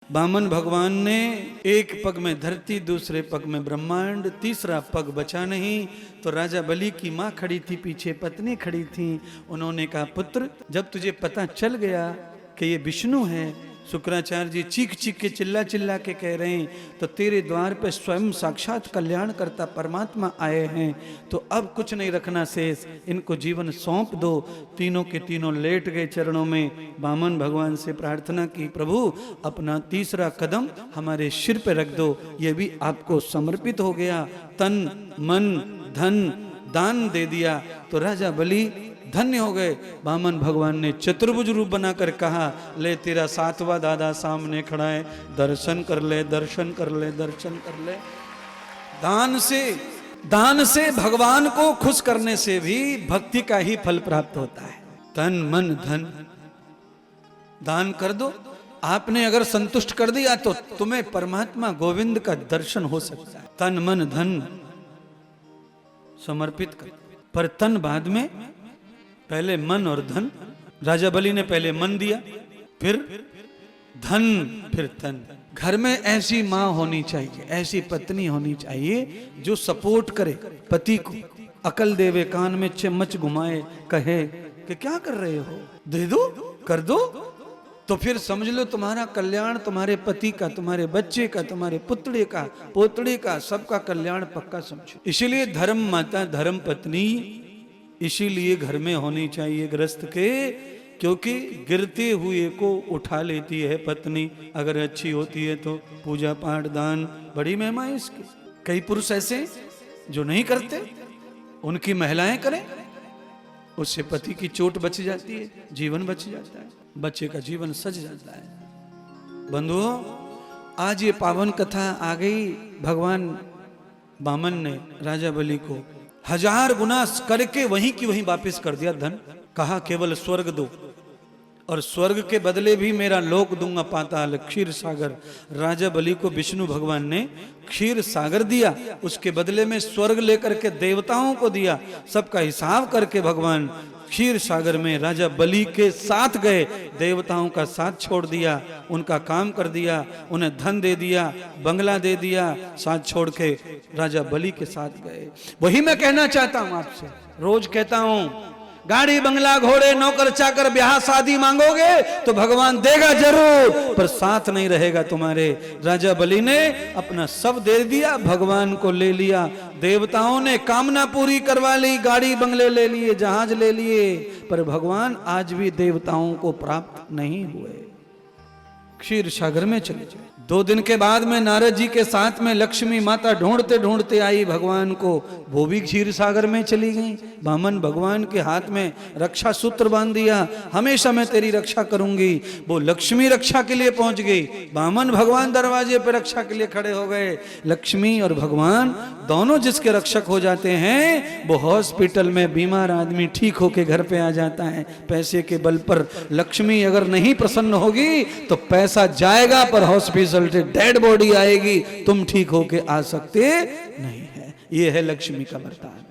बामन भगवान ने एक पग में धरती, दूसरे पग में ब्रह्मांड, तीसरा पग बचा नहीं। तो राजा बलि की माँ खड़ी थी, पीछे पत्नी खड़ी थी। उन्होंने कहा, पुत्र जब तुझे पता चल गया कि ये विष्णु है, शुक्राचार्य जी चीख चीख के चिल्ला चिल्ला के कह रहे हैं, तो तेरे द्वार पे स्वयं साक्षात कल्याण करता परमात्मा आए हैं, तो अब कुछ नहीं रखना शेष, इनको जीवन सौंप दो। तीनों के तीनों लेट गए चरणों में। बामन भगवान से प्रार्थना की, प्रभु अपना तीसरा कदम हमारे सिर पे रख दो, ये भी आपको समर्पित हो गया। तन मन धन दान दे दिया। तो राजा बलि धन्य हो गए। बामन भगवान ने चतुर्भुज रूप बनाकर कहा, ले तेरा सातवां दादा सामने खड़ा है, दर्शन कर ले, दर्शन कर ले, दर्शन कर ले। दान से भगवान को खुश करने से भी भक्ति का ही फल प्राप्त होता है। तन मन धन दान कर दो। आपने अगर संतुष्ट कर दिया तो तुम्हें परमात्मा गोविंद का दर्शन हो सकता है। तन मन धन समर्पित कर, पर तन बाद में, पहले मन और धन। राजा बलि ने पहले मन दिया, फिर धन, फिर तन। घर में ऐसी माँ होनी चाहिए, ऐसी पत्नी होनी चाहिए जो सपोर्ट करे पति को, अकल देवे, कान में चम्मच घुमाए, कहे कि क्या कर रहे हो, दे दो, कर दो, तो फिर समझ लो तुम्हारा कल्याण, तुम्हारे पति का, तुम्हारे बच्चे का, तुम्हारे पुत्री का, पोतड़ी का, सबका कल्याण पक्का समझो। इसीलिए धर्म माता, धर्म पत्नी इसीलिए घर में होनी चाहिए गृहस्थ के, क्योंकि गिरते हुए को उठा लेती है पत्नी। अगर अच्छी होती है तो पूजा पाठ दान, बड़ी महिमा है इसकी। कई पुरुष ऐसे जो नहीं करते, उनकी महिलाएं करें, उससे पति की चोट बच जाती है, जीवन बच जाता है, बच्चे का जीवन सज जाता है। बंधुओं, आज ये पावन कथा आ गई। भगवान बामन ने राजा बलि को 1000 गुना करके वहीं की वहीं वापस कर दिया धन। कहा केवल स्वर्ग दो, और स्वर्ग के बदले भी मेरा लोक दूंगा, पाताल, क्षीर सागर। राजा बलि को विष्णु भगवान ने क्षीर सागर दिया, उसके बदले में स्वर्ग लेकर के देवताओं को दिया। सबका हिसाब करके भगवान क्षीर सागर में राजा बलि के साथ गए, देवताओं का साथ छोड़ दिया, उनका काम कर दिया, उन्हें धन दे दिया, बंगला दे दिया, साथ छोड़ के राजा बलि के साथ गए। वही मैं कहना चाहता हूं आपसे, रोज कहता हूं, गाड़ी बंगला घोड़े नौकर चाकर ब्याह शादी मांगोगे तो भगवान देगा जरूर, पर साथ नहीं रहेगा तुम्हारे। राजा बलि ने अपना सब दे दिया, भगवान को ले लिया। देवताओं ने कामना पूरी करवा ली, गाड़ी बंगले ले लिए, जहाज ले लिए, पर भगवान आज भी देवताओं को प्राप्त नहीं हुए। क्षीर सागर में चले जाए। 2 दिन के बाद में नारद जी के साथ में लक्ष्मी माता ढूंढते ढूंढते आई भगवान को, वो भी क्षीर सागर में चली गई। बामन भगवान के हाथ में रक्षा सूत्र बांध दिया, हमेशा मैं तेरी रक्षा करूंगी। वो लक्ष्मी रक्षा के लिए पहुंच गई, बामन भगवान दरवाजे पर रक्षा के लिए खड़े हो गए। लक्ष्मी और भगवान दोनों जिसके रक्षक हो जाते हैं, वो हॉस्पिटल में बीमार आदमी ठीक होके घर पे आ जाता है पैसे के बल पर। लक्ष्मी अगर नहीं प्रसन्न होगी तो पैसा जाएगा, पर हॉस्पिटल से डेड बॉडी आएगी, तुम ठीक होके आ सकते नहीं है। ये है लक्ष्मी का वरदान।